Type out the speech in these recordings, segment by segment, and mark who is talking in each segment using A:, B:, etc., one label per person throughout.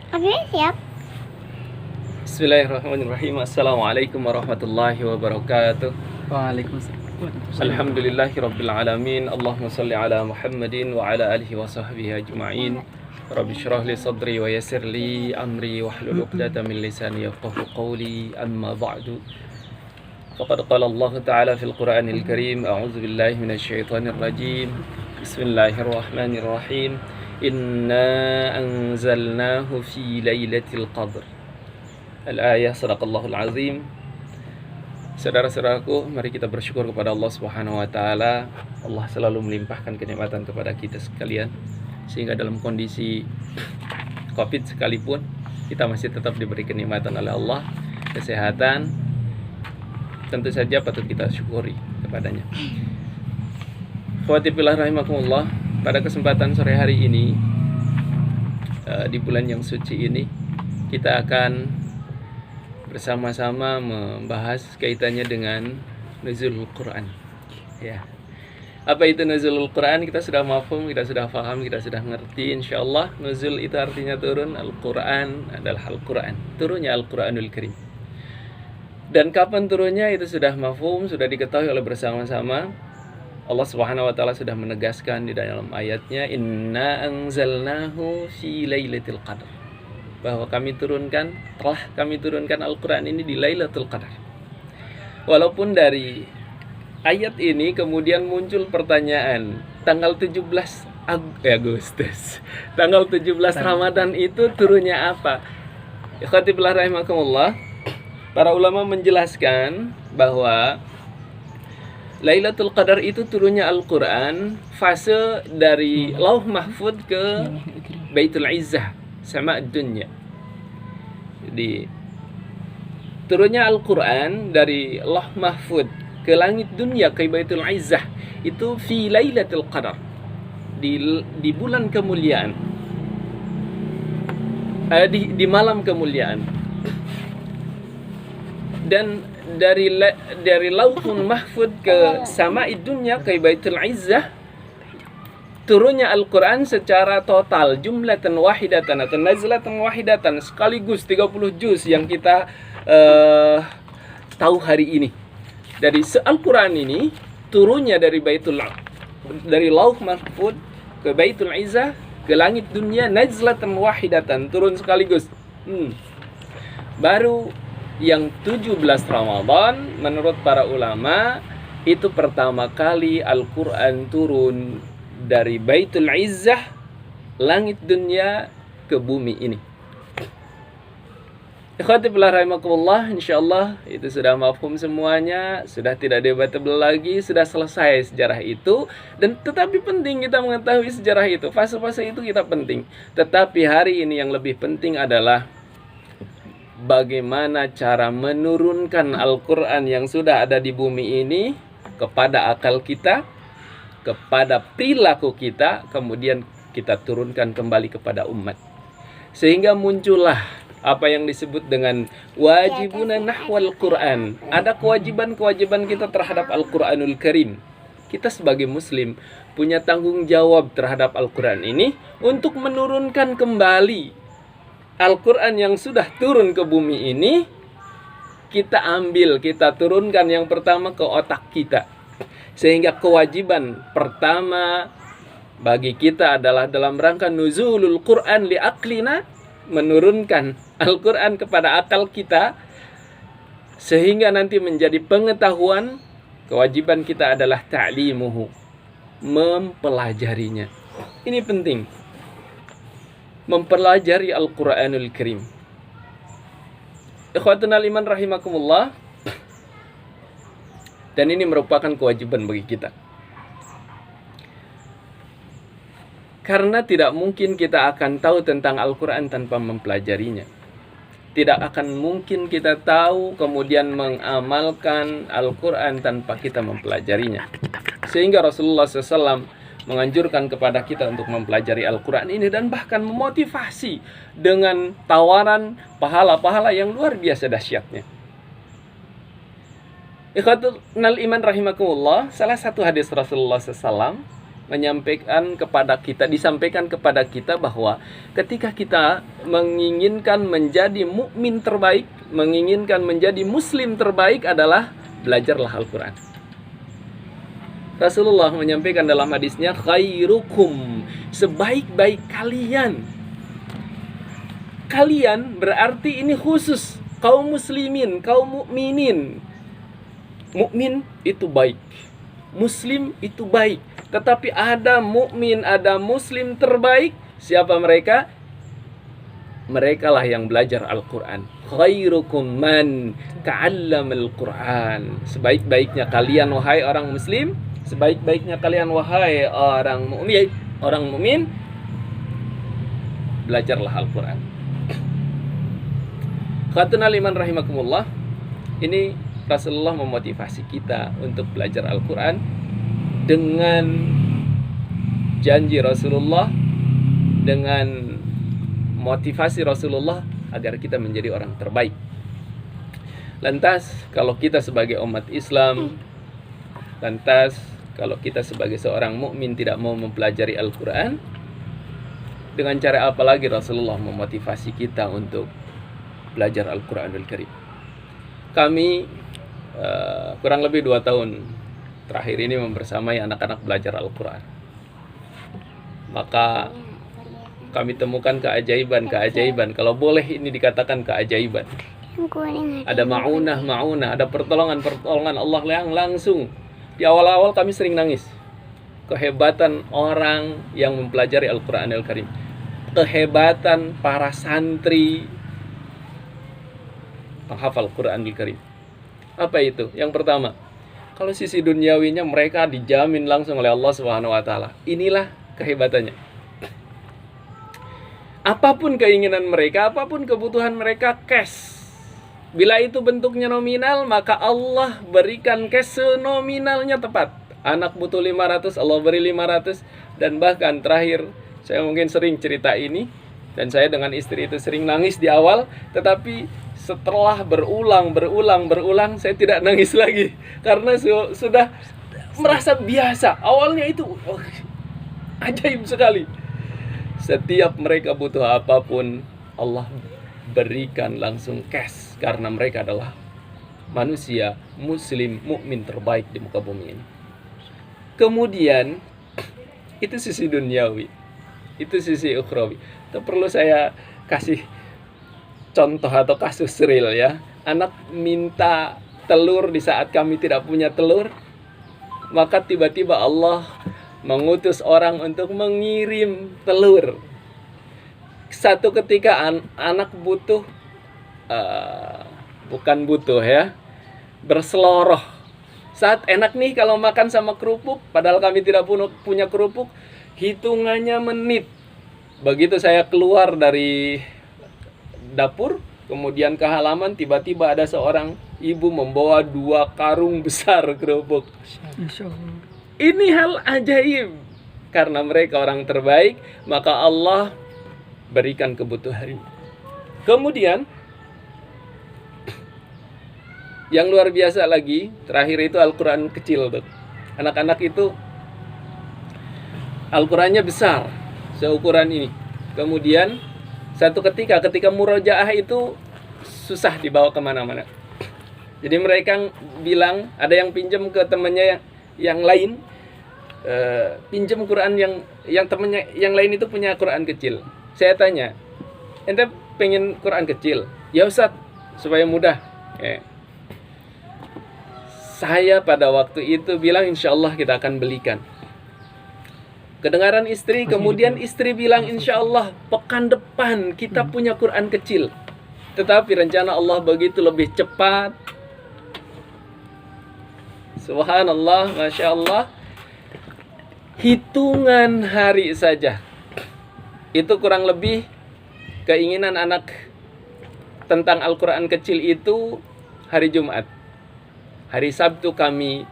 A: Oke, siap.
B: Bismillahirrahmanirrahim. Assalamualaikum warahmatullahi wabarakatuh.
C: Waalaikumsalam.
B: Alhamdulillahi rabbil alamin. Allahumma salli ala Muhammadin wa ala alihi wa sahbihi ajma'in. Rabbi syrah li sadri wa yassir li amri wahlul 'uqdatam min lisani yafqahu qawli. Amma ba'du. Faqad qala Allah Ta'ala fil Qur'anil Karim, a'udzu billahi minasy syaithanir rajim. Bismillahirrahmanirrahim. Inna anzalnahu fi lailatul qadr. Al-ayah, sadaqallahul azim. Saudara-saudaraku, mari kita bersyukur kepada Allah Subhanahu wa taala. Allah selalu melimpahkan kenikmatan kepada kita sekalian, sehingga dalam kondisi Covid sekalipun kita masih tetap diberi kenikmatan oleh Allah, kesehatan. Tentu saja patut kita syukuri kepadanya. Khawati fillah rahimakumullah, pada kesempatan sore hari ini, di bulan yang suci ini, kita akan bersama-sama membahas kaitannya dengan nuzulul Quran. Ya. Apa itu nuzulul Quran? Kita sudah mafhum, kita sudah paham, kita sudah ngerti insyaallah. Nuzul itu artinya turun, Al-Quran adalah Al-Quran. Turunnya Al-Quranul Karim. Dan kapan turunnya itu sudah mafhum, sudah diketahui oleh bersama-sama. Allah Subhanahu wa taala sudah menegaskan di dalam ayatnya, Inna anzalnahu fi lailatul qadar, bahwa telah kami turunkan Al-Quran ini di Lailatul Qadar. Walaupun dari ayat ini kemudian muncul pertanyaan, tanggal 17 Agustus, tanggal 17 Ramadan itu turunnya apa? Ikhwati fillah rahimakumullah, para ulama menjelaskan bahwa Lailatul Qadar itu turunnya Al-Quran fase dari Lauh Mahfud ke Baitul Izzah, sama dunia. Jadi turunnya Al-Quran dari Lauh Mahfud ke langit dunia, ke Baitul Izzah, itu fi Lailatul Qadar, di bulan kemuliaan, di malam kemuliaan. Dan dari Lauhul Mahfud ke Sama'id dunya, ke Baitul Izzah, turunnya Al-Quran secara total, jumlatan wahidatan atau nazlatan wahidatan, sekaligus 30 juz yang kita tahu hari ini. Dari Al-Quran ini turunnya dari Lauh Mahfud ke Baitul Izzah, ke langit dunia, nazlatan wahidatan, turun sekaligus. Baru yang 17 Ramadan menurut para ulama itu pertama kali Al-Quran turun dari Baitul Izzah, langit dunia, ke bumi ini. Ikhwati fillah rahimakumullah, insyaallah itu sudah mafhum semuanya, sudah tidak debatable lagi, sudah selesai sejarah itu. Dan tetapi penting kita mengetahui sejarah itu, fase-fase itu kita penting. Tetapi hari ini yang lebih penting adalah bagaimana cara menurunkan Al-Quran yang sudah ada di bumi ini kepada akal kita, kepada perilaku kita, kemudian kita turunkan kembali kepada umat. Sehingga muncullah apa yang disebut dengan wajibuna nahwal Quran. Ada kewajiban-kewajiban kita terhadap Al-Quranul Karim. Kita sebagai muslim punya tanggung jawab terhadap Al-Quran ini untuk menurunkan kembali Al-Quran yang sudah turun ke bumi ini. Kita ambil, kita turunkan yang pertama ke otak kita. Sehingga kewajiban pertama bagi kita adalah dalam rangka nuzulul Quran li aqlina, menurunkan Al-Quran kepada akal kita, sehingga nanti menjadi pengetahuan. Kewajiban kita adalah ta'limuhu, mempelajarinya. Ini penting, mempelajari Al-Quranul Karim. Ikhwatunal iman rahimakumullah. Dan ini merupakan kewajiban bagi kita. Karena tidak mungkin kita akan tahu tentang Al-Quran tanpa mempelajarinya. Tidak akan mungkin kita tahu kemudian mengamalkan Al-Quran tanpa kita mempelajarinya. Sehingga Rasulullah SAW menganjurkan kepada kita untuk mempelajari Al-Quran ini, dan bahkan memotivasi dengan tawaran pahala-pahala yang luar biasa dahsyatnya. Ikhwatul iman rahimakumullah, salah satu hadis Rasulullah SAW disampaikan kepada kita bahwa ketika kita menginginkan menjadi mukmin terbaik, menginginkan menjadi muslim terbaik adalah belajarlah Al-Quran. Rasulullah menyampaikan dalam hadisnya, khairukum, sebaik-baik kalian. Kalian berarti ini khusus kaum muslimin, kaum mukminin. Mukmin itu baik, muslim itu baik. Tetapi ada mukmin, ada muslim terbaik. Siapa mereka? Mereka lah yang belajar Al-Quran. Khairukum man ta'allamal Quran. Sebaik-baiknya kalian wahai orang muslim, sebaik-baiknya kalian wahai orang mukmin, belajarlah Al-Quran. Khatuna liman rahimakumullah. Ini Rasulullah memotivasi kita untuk belajar Al-Quran dengan janji Rasulullah, dengan motivasi Rasulullah agar kita menjadi orang terbaik. Lantas kalau kita sebagai umat Islam, kalau kita sebagai seorang mukmin tidak mau mempelajari Al-Quran, dengan cara apa lagi Rasulullah memotivasi kita untuk belajar Al-Quranul Karim? Kami kurang lebih 2 tahun terakhir ini membersamai anak-anak belajar Al-Quran. Maka kami temukan keajaiban. Kalau boleh ini dikatakan keajaiban. Ada ma'unah, ada pertolongan Allah yang langsung. Di awal-awal kami sering nangis. Kehebatan orang yang mempelajari Al-Quranul Karim. Kehebatan para santri penghafal Quranul Karim. Apa itu? Yang pertama, kalau sisi duniawinya mereka dijamin langsung oleh Allah Subhanahu wa taala. Inilah kehebatannya. Apapun keinginan mereka, apapun kebutuhan mereka, cash. Bila itu bentuknya nominal, maka Allah berikan cash senominalnya tepat. Anak butuh 500, Allah beri 500. Dan bahkan terakhir, saya mungkin sering cerita ini, dan saya dengan istri itu sering nangis di awal, tetapi setelah berulang, saya tidak nangis lagi. Karena sudah merasa biasa. Awalnya itu ajaib sekali. Setiap mereka butuh apapun, Allah berikan langsung cash. Karena mereka adalah manusia, muslim, mukmin terbaik di muka bumi ini. Kemudian, itu sisi duniawi. Itu sisi ukhrawi. Itu perlu saya kasih contoh atau kasus real ya. Anak minta telur di saat kami tidak punya telur, maka tiba-tiba Allah mengutus orang untuk mengirim telur. Satu ketika anak butuh, bukan butuh ya, berseloroh. Saat enak nih kalau makan sama kerupuk, padahal kami tidak punya kerupuk, hitungannya menit. Begitu saya keluar dari dapur, kemudian ke halaman, tiba-tiba ada seorang ibu membawa 2 karung besar kerupuk. Ini hal ajaib. Karena mereka orang terbaik, maka Allah berikan kebutuhan. Kemudian yang luar biasa lagi, terakhir itu Al-Quran kecil tuh. Anak-anak itu Al-Qurannya besar, seukuran ini. Kemudian satu ketika murojaah itu susah dibawa kemana-mana. Jadi mereka bilang, ada yang pinjam ke temannya yang lain, pinjam Quran yang temannya yang lain itu punya Quran kecil. Saya tanya, ente pengen Quran kecil? Ya Ustaz, supaya mudah. Saya pada waktu itu bilang, insya Allah kita akan belikan. Kedengaran istri, kemudian istri bilang, insya Allah pekan depan kita punya Quran kecil. Tetapi rencana Allah begitu lebih cepat. Subhanallah, Masya Allah. Hitungan hari saja, itu kurang lebih keinginan anak tentang Al-Quran kecil itu hari Jumat. Hari Sabtu kami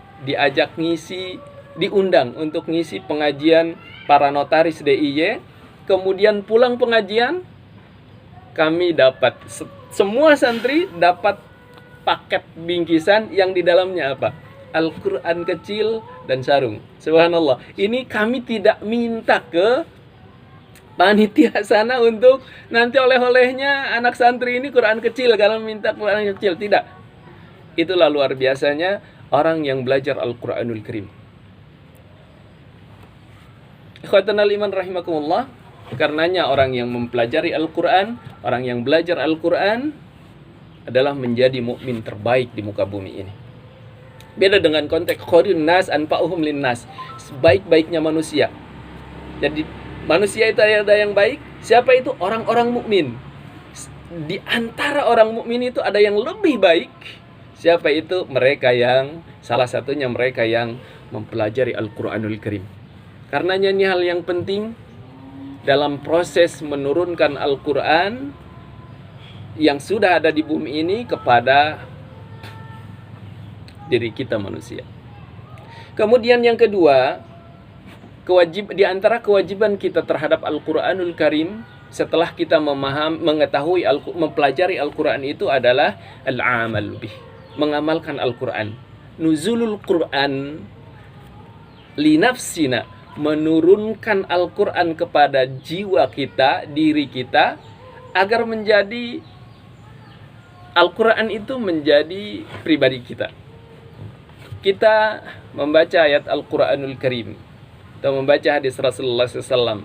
B: diundang untuk ngisi pengajian para notaris DIY. Kemudian pulang pengajian, kami dapat, semua santri dapat paket bingkisan yang di dalamnya apa? Al-Quran kecil, dan sarung. Subhanallah. Ini kami tidak minta ke panitia sana untuk nanti oleh-olehnya anak santri ini Quran kecil, kalau minta Quran kecil. Tidak. Itulah luar biasanya orang yang belajar Al-Quranul Karim. Ikhwatanal iman rahimakumullah. Karenanya orang yang mempelajari Al-Quran, orang yang belajar Al-Quran adalah menjadi mukmin terbaik di muka bumi ini. Beda dengan konteks khairun nas anfa'uhum linnas, sebaik-baiknya manusia. Jadi manusia itu ada yang baik. Siapa itu? Orang-orang mukmin. Di antara orang mukmin itu ada yang lebih baik. Siapa itu? Mereka yang, salah satunya mereka yang mempelajari Al-Quranul Karim. Karenanya ini hal yang penting dalam proses menurunkan Al-Quran yang sudah ada di bumi ini kepada diri kita manusia. Kemudian yang kedua, di antara kewajiban kita terhadap Al-Quranul Karim setelah kita mengetahui mempelajari Al-Quran itu adalah al-amal bih, mengamalkan Al-Quran. Nuzulul Quran li nafsina, menurunkan Al-Quran kepada jiwa kita, diri kita, agar menjadi Al-Quran itu menjadi pribadi kita. Kita membaca ayat Al-Quranul Karim atau membaca hadis Rasulullah SAW,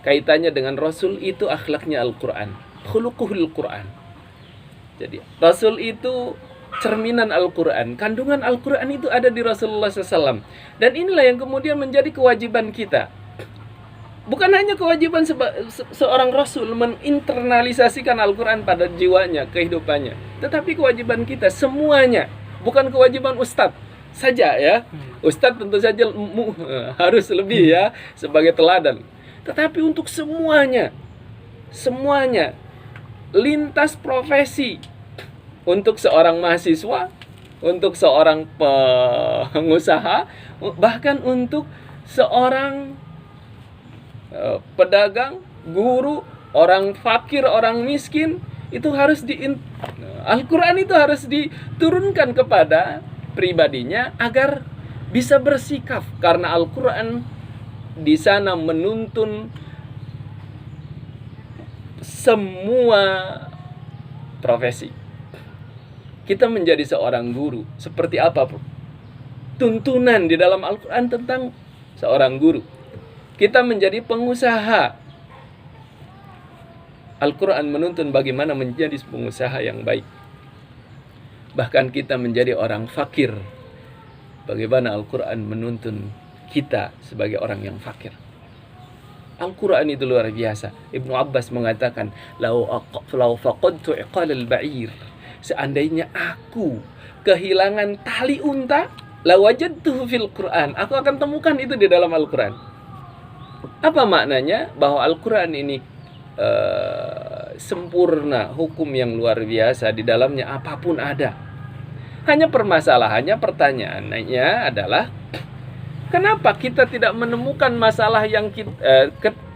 B: kaitannya dengan Rasul itu akhlaknya Al-Quran, khuluquhul Quran. Jadi Rasul itu cerminan Al-Quran, kandungan Al-Quran itu ada di Rasulullah SAW. Dan inilah yang kemudian menjadi kewajiban kita. Bukan hanya kewajiban seorang Rasul menginternalisasikan Al-Quran pada jiwanya, kehidupannya, tetapi kewajiban kita semuanya. Bukan kewajiban ustadz saja ya. Ustadz tentu saja harus lebih ya sebagai teladan. Tetapi untuk semuanya, lintas profesi. Untuk seorang mahasiswa, untuk seorang pengusaha, bahkan untuk seorang pedagang, guru, orang fakir, orang miskin, itu harus Al-Quran itu harus diturunkan kepada pribadinya agar bisa bersikap, karena Al-Quran di sana menuntun semua profesi. Kita menjadi seorang guru, seperti apa tuntunan di dalam Al-Quran tentang seorang guru. Kita menjadi pengusaha, Al-Quran menuntun bagaimana menjadi pengusaha yang baik. Bahkan kita menjadi orang fakir, bagaimana Al-Quran menuntun kita sebagai orang yang fakir. Al-Quran itu luar biasa. Ibnu Abbas mengatakan, lau faqadtu iqal al-ba'ir, seandainya aku kehilangan tali unta, la wajadtuhu fil Quran, aku akan temukan itu di dalam Al-Quran. Apa maknanya? Bahwa Al-Quran ini sempurna, hukum yang luar biasa, di dalamnya apapun ada. Hanya permasalahannya, pertanyaannya adalah, kenapa kita tidak menemukan masalah yang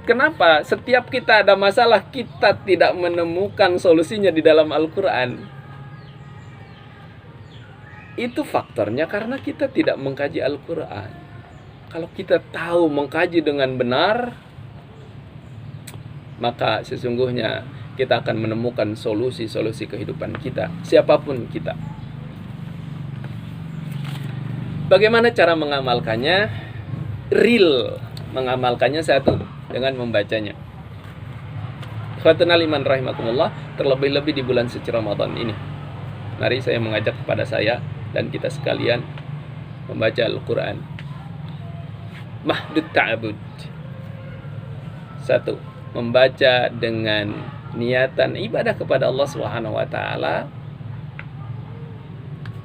B: kenapa setiap kita ada masalah kita tidak menemukan solusinya di dalam Al-Quran? Itu faktornya karena kita tidak mengkaji Al-Quran. Kalau kita tahu mengkaji dengan benar, maka sesungguhnya kita akan menemukan solusi-solusi kehidupan kita, siapapun kita. Bagaimana cara mengamalkannya? Real mengamalkannya, satu, dengan membacanya. Khawatirna liman rahimakumullah, terlebih-lebih di bulan suci Ramadan ini. Mari saya mengajak kepada saya dan kita sekalian membaca Al-Quran. Mahdud ta'abud. Satu, membaca dengan niatan ibadah kepada Allah Subhanahu wa taala.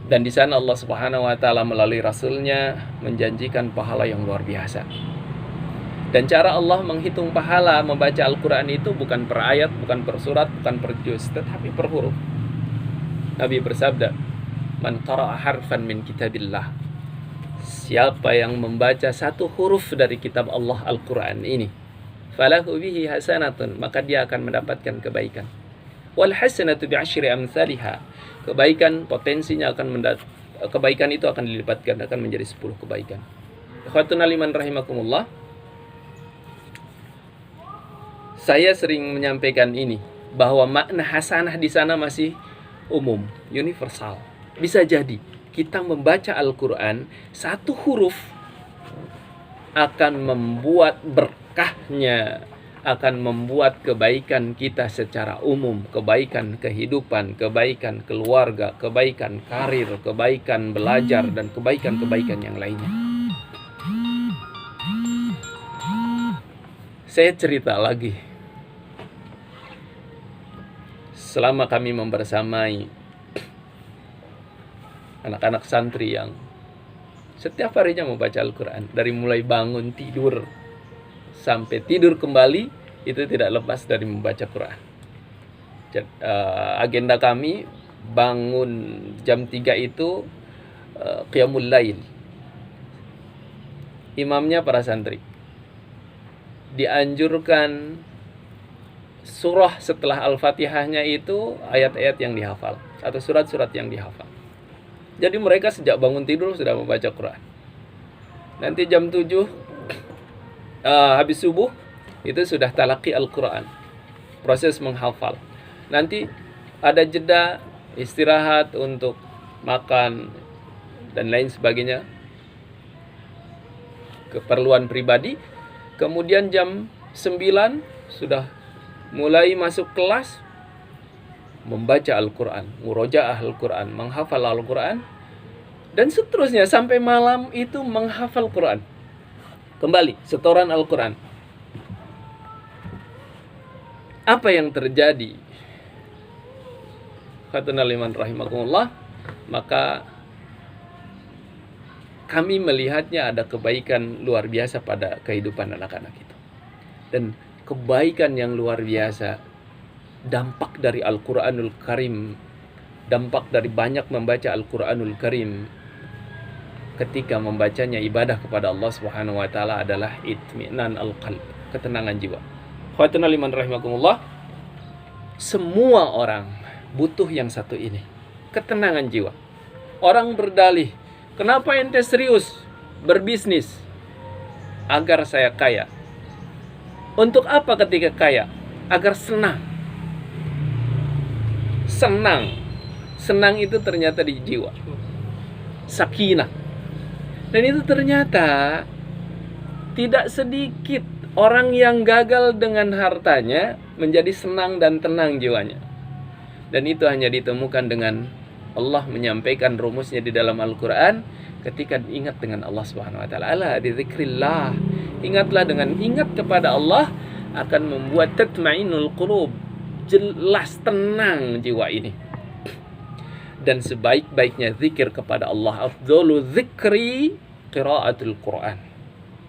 B: Dan di sana Allah Subhanahu wa taala melalui rasulnya menjanjikan pahala yang luar biasa. Dan cara Allah menghitung pahala membaca Al-Quran itu bukan per ayat, bukan per surat, bukan per juz, tetapi per huruf. Nabi bersabda, man qara'a harfan min kitabillah, siapa yang membaca satu huruf dari kitab Allah Al-Quran ini, falahu bihi hasanatun, maka dia akan mendapatkan kebaikan. Wal hasanatu bi'asyri amsalha, kebaikan potensinya akan kebaikan itu akan dilipat gandakan menjadi 10 kebaikan. Ikhwatuna liman rahimakumullah. Saya sering menyampaikan ini, bahwa makna hasanah di sana masih umum, universal. Bisa jadi kita membaca Al-Quran, satu huruf akan membuat berkahnya, akan membuat kebaikan kita secara umum, kebaikan kehidupan, kebaikan keluarga, kebaikan karir, kebaikan belajar, dan kebaikan-kebaikan yang lainnya. Saya cerita lagi. Selama kami membersamai anak-anak santri yang setiap harinya membaca Al-Quran, dari mulai bangun tidur sampai tidur kembali, itu tidak lepas dari membaca Quran. Agenda kami bangun jam 3 itu Qiyamul Lail. Imamnya para santri. Dianjurkan surah setelah Al-Fatihahnya itu ayat-ayat yang dihafal, atau surat-surat yang dihafal. Jadi mereka sejak bangun tidur sudah membaca Quran. Nanti jam 7 habis subuh itu sudah talaqi Al-Quran, proses menghafal. Nanti ada jeda istirahat untuk makan dan lain sebagainya, keperluan pribadi. Kemudian jam 9 sudah mulai masuk kelas, membaca Al-Quran, murojaah Al-Quran, menghafal Al-Quran, dan seterusnya sampai malam itu menghafal Quran. Kembali, setoran Al-Quran. Apa yang terjadi? Khatuna liman rahimakumullah. Maka kami melihatnya ada kebaikan luar biasa pada kehidupan anak-anak itu. Dan kebaikan yang luar biasa, dampak dari Al-Quranul Karim, dampak dari banyak membaca Al-Quranul Karim, ketika membacanya ibadah kepada Allah Subhanahu wa taala adalah itminan al-qalb, ketenangan jiwa. Khatuna liman rahimakumullah. Semua orang butuh yang satu ini, ketenangan jiwa. Orang berdalih, kenapa ente serius berbisnis? Agar saya kaya. Untuk apa ketika kaya? Agar senang. Senang itu ternyata di jiwa, sakinah. Dan itu ternyata tidak sedikit orang yang gagal dengan hartanya menjadi senang dan tenang jiwanya. Dan itu hanya ditemukan dengan Allah menyampaikan rumusnya di dalam Al-Quran, ketika ingat dengan Allah Subhanahu wa taala. Ala dzikrillah. Ingatlah, dengan ingat kepada Allah akan membuat tatmainul qulub, jelas tenang jiwa ini. Dan sebaik-baiknya zikir kepada Allah, afdhalu dzikri qiraatul Quran.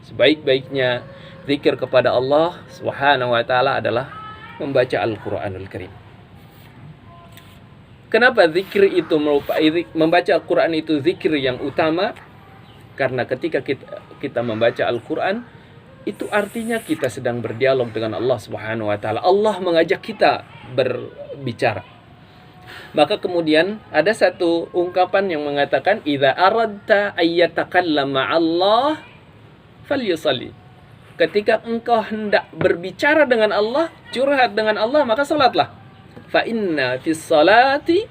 B: Sebaik-baiknya zikir kepada Allah Subhanahu wa taala adalah membaca Al-Qur'anul Karim. Kenapa zikir itu membaca Al-Quran itu zikir yang utama? Karena ketika kita membaca Al-Quran, itu artinya kita sedang berdialog dengan Allah Subhanahu wa taala. Allah mengajak kita berbicara. Maka kemudian ada satu ungkapan yang mengatakan, idza aradta ayyatakallama Allah falyusalli. Ketika engkau hendak berbicara dengan Allah, curhat dengan Allah, maka salatlah. Fa inna fis salati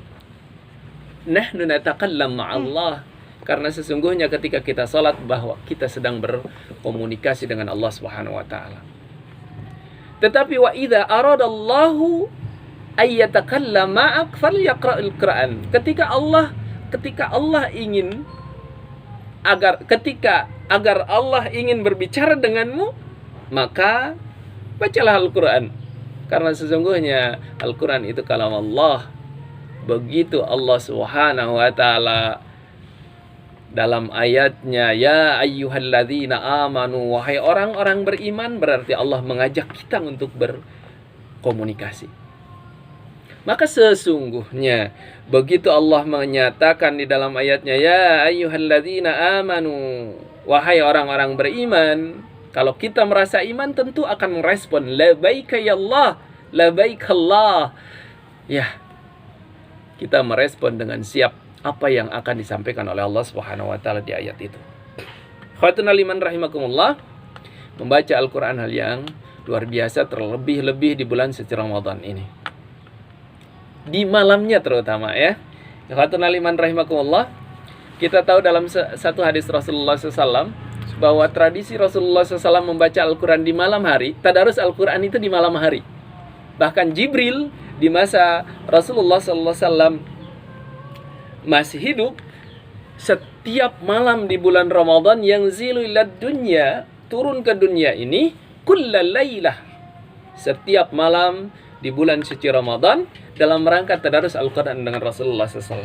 B: nahnu natakallam ma'allah. Karena sesungguhnya ketika kita salat, bahwa kita sedang berkomunikasi dengan Allah Subhanahu wa taala. Tetapi wa idza aradallahu ayyatakallam ma'ak falyaqra'il Qur'an. Ketika Allah ingin agar Allah ingin berbicara denganmu, maka bacalah Al-Qur'an. Karena sesungguhnya Al-Quran itu kalam Allah. Begitu Allah Subhanahu wa ta'ala dalam ayatnya, ya ayyuhalladzina amanu, wahai orang-orang beriman, berarti Allah mengajak kita untuk berkomunikasi. Maka sesungguhnya begitu Allah menyatakan di dalam ayatnya, ya ayyuhalladzina amanu, wahai orang-orang beriman, kalau kita merasa iman tentu akan merespon labaika ya Allah, labaik Allah. Ya, kita merespon dengan siap. apa yang akan disampaikan oleh Allah Subhanahu wa taala di ayat itu. Khawatirna liman rahimakumullah, membaca Al-Qur'an hal yang luar biasa, terlebih-lebih di bulan suci Ramadan ini. Di malamnya terutama ya. Khawatirna liman rahimakumullah, kita tahu dalam satu hadis Rasulullah SAW bahwa tradisi Rasulullah SAW membaca Al-Quran di malam hari, tadarus Al-Quran itu di malam hari. Bahkan Jibril di masa Rasulullah SAW masih hidup, setiap malam di bulan Ramadan yang zilulad dunya, turun ke dunia ini kullal lailah, setiap malam di bulan suci Ramadan, dalam rangka tadarus Al-Quran dengan Rasulullah SAW.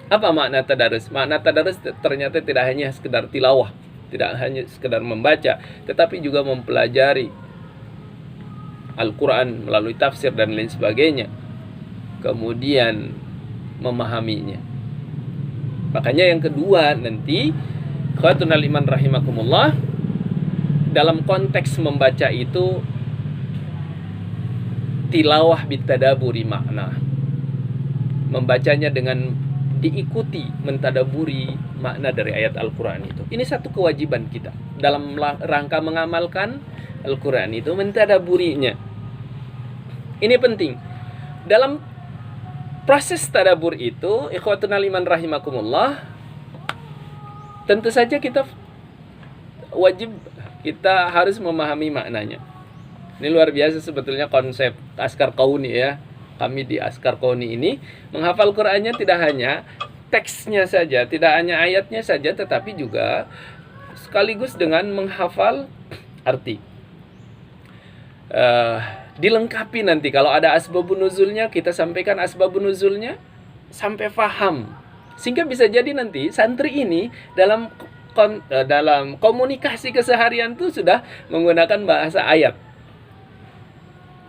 B: Apa makna tadarus? Makna tadarus ternyata tidak hanya sekedar tilawah, tidak hanya sekedar membaca, tetapi juga mempelajari Al-Quran melalui tafsir dan lain sebagainya, kemudian memahaminya. Makanya yang kedua nanti, khawatirna liman rahimakumullah, dalam konteks membaca itu tilawah bitadaburi makna, membacanya dengan diikuti mentadaburi makna dari ayat Al-Quran itu. Ini satu kewajiban kita dalam rangka mengamalkan Al-Quran itu, mentadaburinya. Ini penting. Dalam proses tadabur itu, ikhwatuna liman rahimakumullah, tentu saja kita wajib, kita harus memahami maknanya. Ini luar biasa sebetulnya konsep Askar Qauni ya. Kami di Askar Qauni ini menghafal Qur'annya tidak hanya teksnya saja, tidak hanya ayatnya saja, tetapi juga sekaligus dengan menghafal arti. Dilengkapi nanti kalau ada asbabun nuzulnya, kita sampaikan asbabun nuzulnya sampai paham, sehingga bisa jadi nanti santri ini dalam komunikasi keseharian tuh sudah menggunakan bahasa ayat.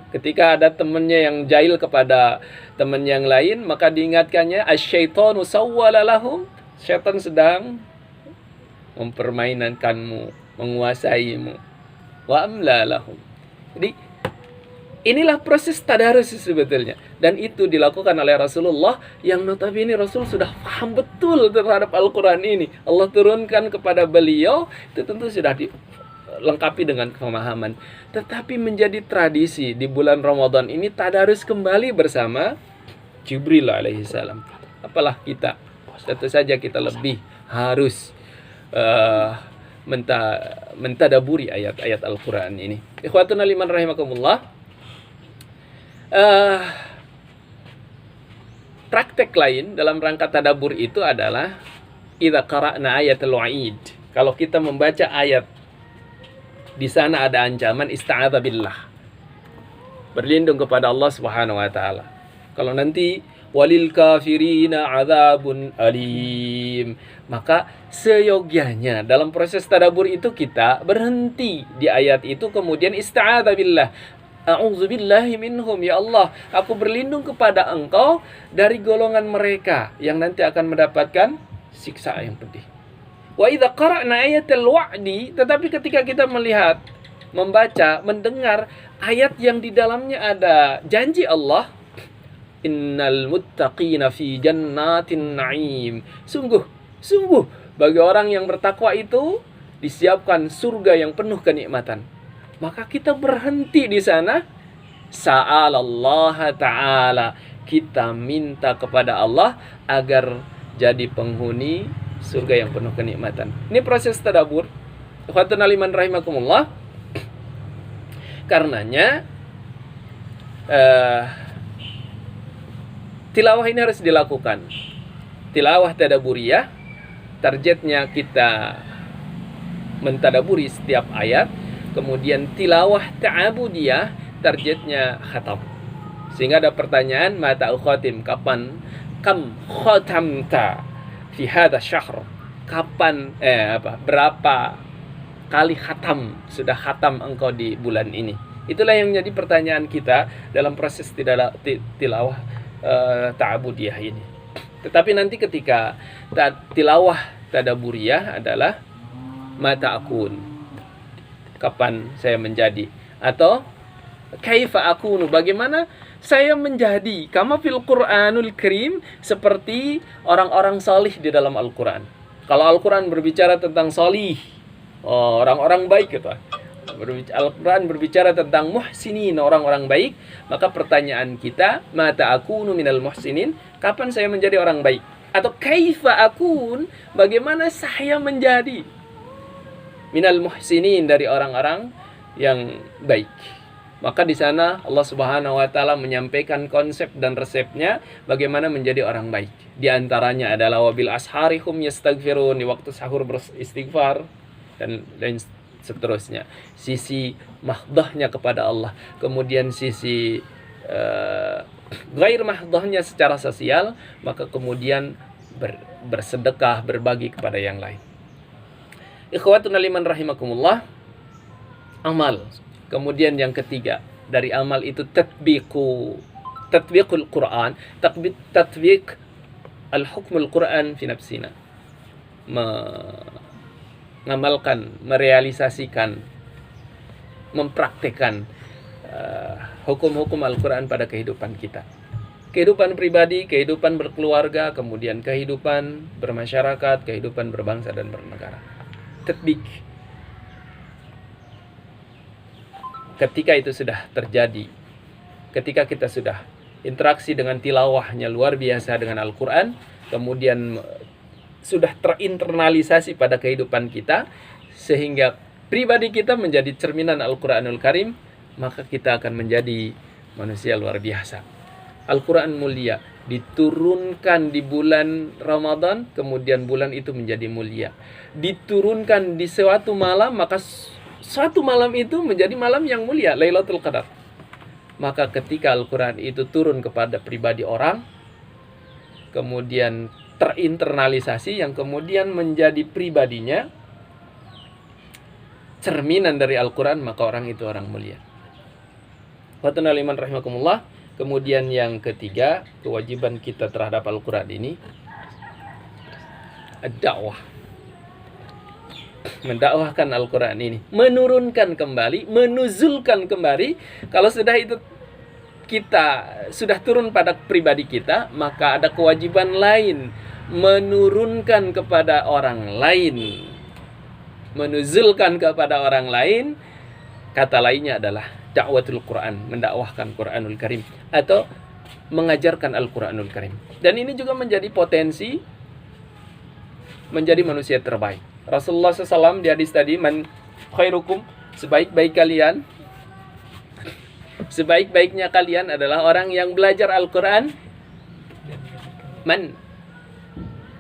B: Ketika ada temannya yang jahil kepada teman yang lain, maka diingatkannya asyaitonu sawwala lahum, syaitan sedang mempermainkanmu, menguasaimu, wa amla lahum. Jadi inilah proses tadarus sebetulnya, dan itu dilakukan oleh Rasulullah yang notabene Rasul sudah paham betul terhadap Al-Quran ini. Allah turunkan kepada beliau, itu tentu sudah dilengkapi dengan pemahaman. Tetapi menjadi tradisi di bulan Ramadan ini tadarus kembali bersama Jibril alaihissalam. Apalah kita, tentu saja kita lebih harus mentadaburi ayat-ayat Al-Quran ini. Ikhwatuna liman rahimakumullah, praktek lain dalam rangka tadabur itu adalah idza qara'na ayatul wa'id. Kalau kita membaca ayat di sana ada ancaman, ista'adza billah, berlindung kepada Allah Subhanahu wa taala. Kalau nanti walil kafirina adzabun alim, maka seyogyanya dalam proses tadabbur itu kita berhenti di ayat itu, kemudian ista'adza billah, a'udzubillahi minhum, ya Allah, aku berlindung kepada Engkau dari golongan mereka yang nanti akan mendapatkan siksa yang pedih. Wa idza qara'na ayatal wa'di, tetapi ketika kita melihat, membaca, mendengar ayat yang di dalamnya ada janji Allah, innal muttaqina fi jannatin na'im, sungguh bagi orang yang bertakwa itu disiapkan surga yang penuh kenikmatan. Maka kita berhenti di sana, sa'alallaha ta'ala, kita minta kepada Allah agar jadi penghuni surga yang penuh kenikmatan. Ini proses tadabbur. Ikhwatuna liman rahimakumullah. Karenanya tilawah ini harus dilakukan. Tilawah tadabburiyah, targetnya kita mentadaburi setiap ayat. Kemudian tilawah ta'abudiyah, targetnya khatam. Sehingga ada pertanyaan, mata khatim, kapan, kam khatamta fi hadha syahr, kapan berapa kali khatam, sudah khatam engkau di bulan ini. Itulah yang menjadi pertanyaan kita dalam proses tilawah ta'abudiyah ini. Tetapi nanti ketika tilawah tadaburiyah adalah mata akun, kapan saya menjadi, atau kaifa akunu, bagaimana saya menjadi kama fil Qur'anul Karim, seperti orang-orang salih di dalam Al-Quran. Kalau Al-Quran berbicara tentang salih, orang-orang baik gitu. Al-Quran berbicara tentang muhsinin, orang-orang baik, maka pertanyaan kita, mata akunu minal muhsinin, kapan saya menjadi orang baik? Atau kaifa akun, bagaimana saya menjadi minal muhsinin, dari orang-orang yang baik. Maka di sana Allah Subhanahu wa taala menyampaikan konsep dan resepnya bagaimana menjadi orang baik. Di antaranya adalah wabil asharihum yastaghfirun, di waktu sahur beristighfar, dan seterusnya. Sisi mahdahnya kepada Allah. Kemudian sisi gair mahdahnya secara sosial, maka kemudian bersedekah, berbagi kepada yang lain. Ikhwatun liman rahimakumullah, amal. Kemudian yang ketiga dari amal itu tatbiqul Quran, tatbiq al-hukmul Quran fi nafsina. Mengamalkan, merealisasikan, mempraktikkan hukum-hukum Al-Quran pada kehidupan kita. Kehidupan pribadi, kehidupan berkeluarga, kemudian kehidupan bermasyarakat, kehidupan berbangsa dan bernegara. Tatbiq. Ketika itu sudah terjadi, ketika kita sudah interaksi dengan tilawahnya luar biasa dengan Al-Quran, kemudian sudah terinternalisasi pada kehidupan kita, sehingga pribadi kita menjadi cerminan Al-Quranul Karim, maka kita akan menjadi manusia luar biasa. Al-Quran mulia, diturunkan di bulan Ramadan, kemudian bulan itu menjadi mulia. Diturunkan di suatu malam, maka suatu malam itu menjadi malam yang mulia, Lailatul Qadar. Maka ketika Al-Quran itu turun kepada pribadi orang, kemudian terinternalisasi, yang kemudian menjadi pribadinya cerminan dari Al-Quran, maka orang itu orang mulia. Watana liman rahimakumullah. Kemudian yang ketiga, kewajiban kita terhadap Al-Quran ini ad-da'wah. Mendakwahkan Al-Quran ini, menurunkan kembali, menuzulkan kembali. Kalau sudah itu kita sudah turun pada pribadi kita, maka ada kewajiban lain, menurunkan kepada orang lain, menuzulkan kepada orang lain. Kata lainnya adalah dakwatul Quran, mendakwahkan Quranul Karim, atau mengajarkan Al-Quranul Karim. Dan ini juga menjadi potensi menjadi manusia terbaik. Rasulullah SAW di hadis tadi, man khairukum, sebaik-baik kalian, sebaik-baiknya kalian adalah orang yang belajar Al-Quran. Man,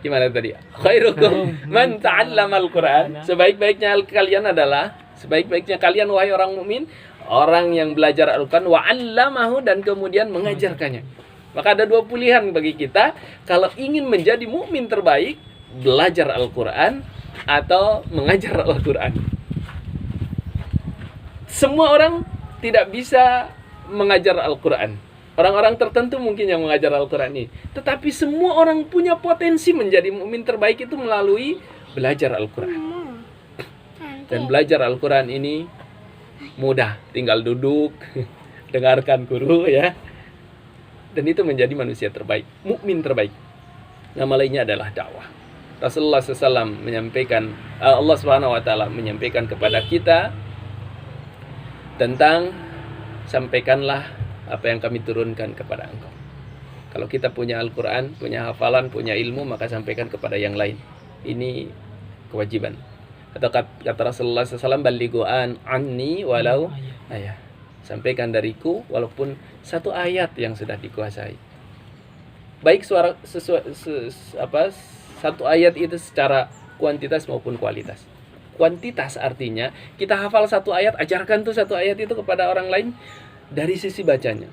B: gimana tadi? Khairukum man ta'allama Al-Quran. Sebaik-baiknya kalian adalah, sebaik-baiknya kalian wahai orang mukmin, orang yang belajar Al-Quran wa 'allamahu, dan kemudian mengajarkannya. Maka ada dua pilihan bagi kita kalau ingin menjadi mukmin terbaik, belajar Al-Quran atau mengajar Al-Quran. Semua orang tidak bisa mengajar Al-Quran. Orang-orang tertentu mungkin yang mengajar Al-Quran ini. Tetapi semua orang punya potensi menjadi mukmin terbaik itu melalui belajar Al-Quran. Dan belajar Al-Quran ini mudah, tinggal duduk, dengarkan guru ya. Dan itu menjadi manusia terbaik, mukmin terbaik. Nama lainnya adalah dakwah. Rasulullah SAW menyampaikan, Allah SWT menyampaikan kepada kita tentang sampaikanlah apa yang kami turunkan kepada engkau. Kalau kita punya Al-Quran, punya hafalan, punya ilmu, maka sampaikan kepada yang lain. Ini kewajiban. Atau kata Rasulullah SAW, balighu anni walau ayat. Sampaikan dariku walaupun satu ayat yang sudah dikuasai. Baik satu ayat itu secara kuantitas maupun kualitas. Kuantitas artinya kita hafal satu ayat, ajarkan tuh satu ayat itu kepada orang lain dari sisi bacanya.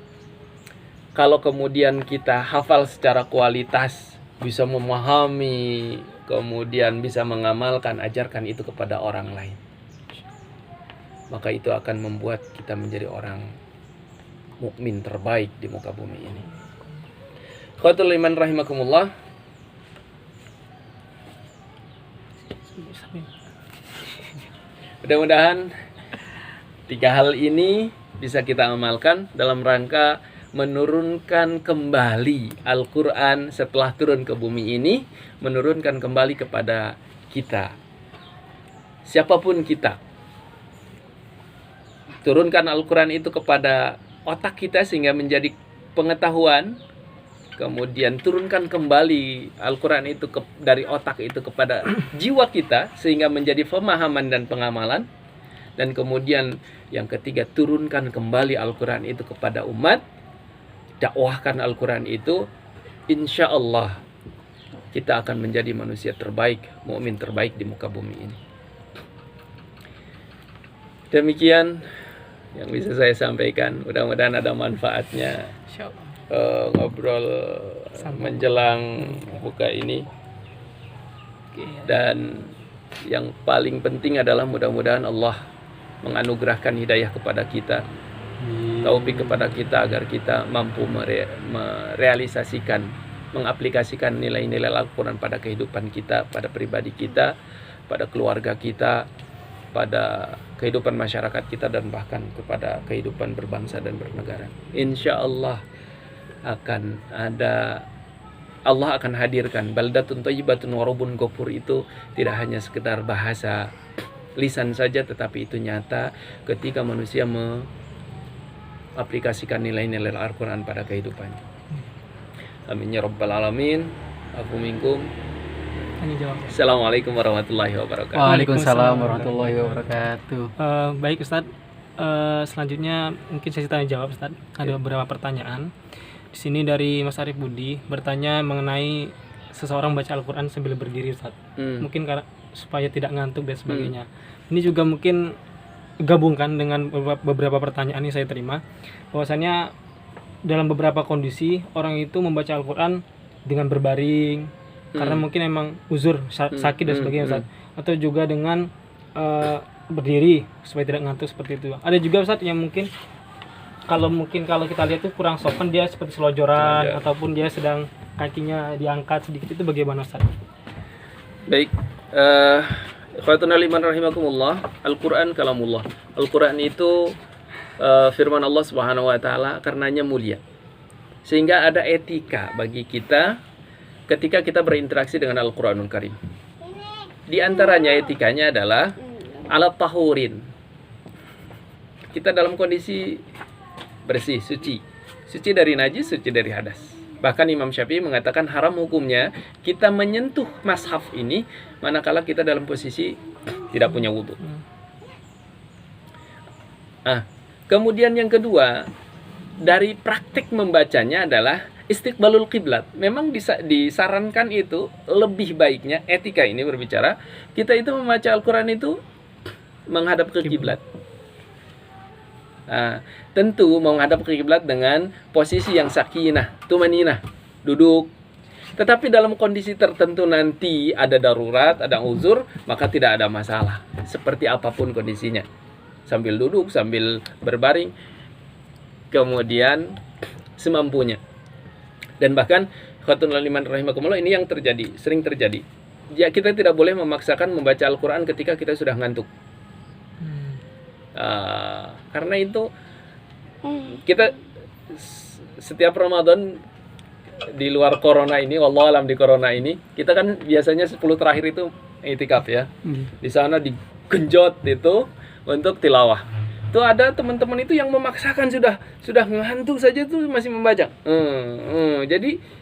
B: Kalau kemudian kita hafal secara kualitas, bisa memahami, kemudian bisa mengamalkan, ajarkan itu kepada orang lain, maka itu akan membuat kita menjadi orang mukmin terbaik di muka bumi ini. Khawatul iman rahimakumullah. Mudah-mudahan tiga hal ini bisa kita amalkan dalam rangka menurunkan kembali Al-Quran setelah turun ke bumi ini, menurunkan kembali kepada kita, siapapun kita. Turunkan Al-Quran itu kepada otak kita sehingga menjadi pengetahuan. Kemudian turunkan kembali Al-Quran itu dari otak itu kepada jiwa kita sehingga menjadi pemahaman dan pengamalan. Dan kemudian yang ketiga, turunkan kembali Al-Quran itu kepada umat, dakwahkan Al-Quran itu, insya Allah kita akan menjadi manusia terbaik, mukmin terbaik di muka bumi ini. Demikian yang bisa saya sampaikan, mudah-mudahan ada manfaatnya. Ngobrol menjelang buka ini. Dan yang paling penting adalah mudah-mudahan Allah menganugerahkan hidayah kepada kita, taufik kepada kita agar kita mampu merealisasikan, mengaplikasikan nilai-nilai Al-Quran pada kehidupan kita, pada pribadi kita, pada keluarga kita, pada kehidupan masyarakat kita, dan bahkan kepada kehidupan berbangsa dan bernegara. Insya Allah Allah akan hadirkan baldatun thayyibatun wa rabbun ghafur itu tidak hanya sekedar bahasa lisan saja, tetapi itu nyata ketika manusia mengaplikasikan nilai-nilai Al-Quran pada kehidupannya. Amin ya rabbal alamin. Afu minkum. Assalamualaikum warahmatullahi wabarakatuh.
A: Waalaikumsalam warahmatullahi wabarakatuh.
C: Baik Ustadz, selanjutnya mungkin sesi tanya jawab Ustadz. Ada beberapa pertanyaan. Di sini dari Mas Arif Budi bertanya mengenai seseorang baca Al-Quran sambil berdiri Ustadz. Mungkin karena supaya tidak ngantuk dan sebagainya. Ini juga mungkin gabungkan dengan beberapa pertanyaan yang saya terima, bahwasannya dalam beberapa kondisi orang itu membaca Al-Quran dengan berbaring karena mungkin emang uzur sakit dan sebagainya Ustadz, atau juga dengan berdiri supaya tidak ngantuk seperti itu. Ada juga Ustadz yang mungkin kalau kita lihat itu kurang sopan, dia seperti selojoran ataupun dia sedang kakinya diangkat sedikit, itu bagaimana Ustadz?
B: Baik, ikhwatul iman rahimakumullah. Al-Quran kalamullah. Al-Quran itu firman Allah Subhanahu wa taala, karenanya mulia. Sehingga ada etika bagi kita ketika kita berinteraksi dengan Al-Quranul Karim. Di antaranya etikanya adalah alat tahurin. Kita dalam kondisi bersih, suci. Suci dari najis, suci dari hadas. Bahkan Imam Syafi'i mengatakan haram hukumnya kita menyentuh mushaf ini manakala kita dalam posisi tidak punya wudu. Kemudian yang kedua, dari praktik membacanya adalah istiqbalul qiblat. Memang disarankan itu lebih baiknya, etika ini berbicara, kita itu membaca Al-Quran itu menghadap ke kiblat. Tentu menghadap ke kiblat dengan posisi yang sakinah, tumaninah, duduk. Tetapi dalam kondisi tertentu nanti ada darurat, ada uzur, maka tidak ada masalah. Seperti apapun kondisinya. Sambil duduk, sambil berbaring, kemudian semampunya. Dan bahkan khawatul liman rahimakumullah, ini yang terjadi, sering terjadi. Ya, kita tidak boleh memaksakan membaca Al-Quran ketika kita sudah ngantuk. Karena itu kita setiap Ramadan di luar corona ini, wallahualam di corona ini, kita kan biasanya 10 terakhir itu itikaf ya. Di sana digenjot itu untuk tilawah. Itu ada teman-teman itu yang memaksakan sudah ngantuk saja tuh masih membaca. Jadi